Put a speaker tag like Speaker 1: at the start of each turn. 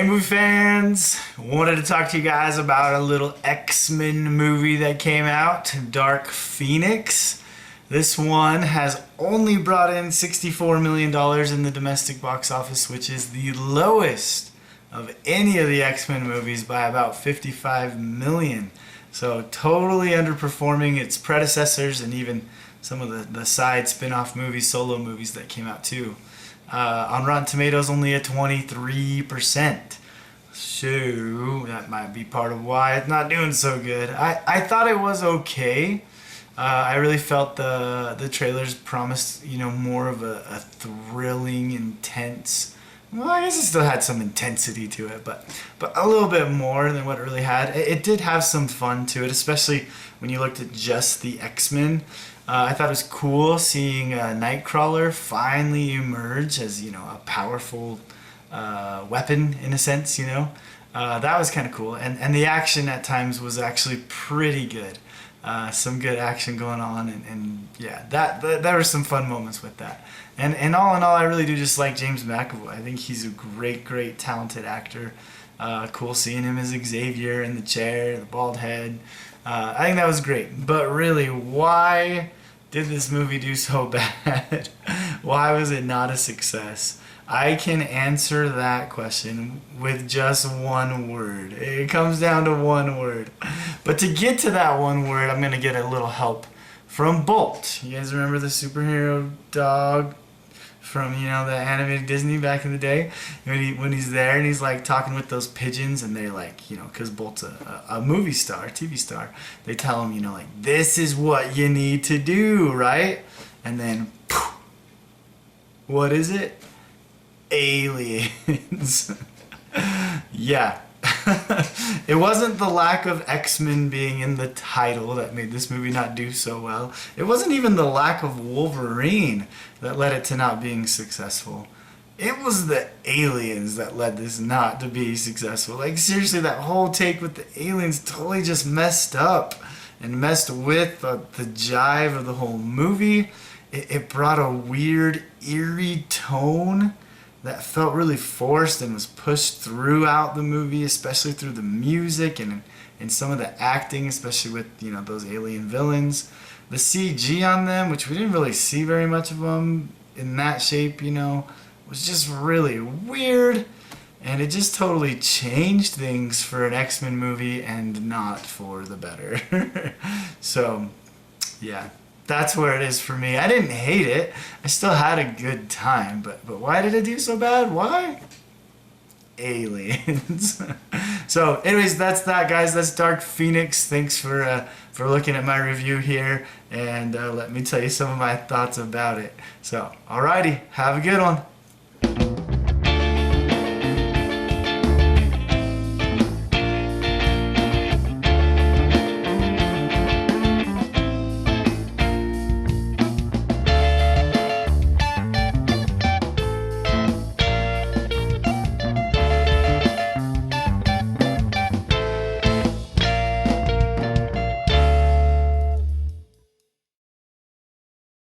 Speaker 1: Hey movie fans, wanted to talk to you guys about a little X-Men movie that came out, Dark Phoenix. This one has only brought in $64 million in the domestic box office, which is the lowest of any of the X-Men movies by about $55 million. So totally underperforming its predecessors and even some of the side spin-off movies, solo movies that came out too. On Rotten Tomatoes, only at 23%. So that might be part of why it's not doing so good. I thought it was okay. I really felt the trailers promised, more of a thrilling, intense. Well, I guess it still had some intensity to it, but a little bit more than what it really had. It did have some fun to it, especially when you looked at just the X-Men. I thought it was cool seeing Nightcrawler finally emerge as, a powerful weapon in a sense, That was kind of cool. And the action at times was actually pretty good. Some good action going on, and yeah, there were some fun moments with that. And all in all, I really do just like James McAvoy. I think he's a great talented actor. Cool seeing him as Xavier in the chair, the bald head. I think that was great. But really, why did this movie do so bad? Why was it not a success? I can answer that question with just one word. It comes down to one word. But to get to that one word, I'm going to get a little help from Bolt. You guys remember the superhero dog from, the animated Disney back in the day? When he's there and he's like talking with those pigeons, and they're like, because Bolt's a movie star, TV star, they tell him, this is what you need to do, right? And then, poof, what is it? Aliens. Yeah. It wasn't the lack of X-Men being in the title that made this movie not do so well. It wasn't even the lack of Wolverine that led it to not being successful. It was the aliens that led this not to be successful. Like, seriously, that whole take with the aliens totally just messed up and messed with the jive of the whole movie. It brought a weird, eerie tone that felt really forced and was pushed throughout the movie, especially through the music and some of the acting, especially with, those alien villains. The CG on them, which we didn't really see very much of them in that shape, was just really weird. And it just totally changed things for an X-Men movie and not for the better. So, yeah. That's where it is for me. I didn't hate it. I still had a good time, but why did it do so bad? Why? Aliens. So, anyways, that's that, guys. That's Dark Phoenix. Thanks for looking at my review here, and let me tell you some of my thoughts about it. So, alrighty, have a good one.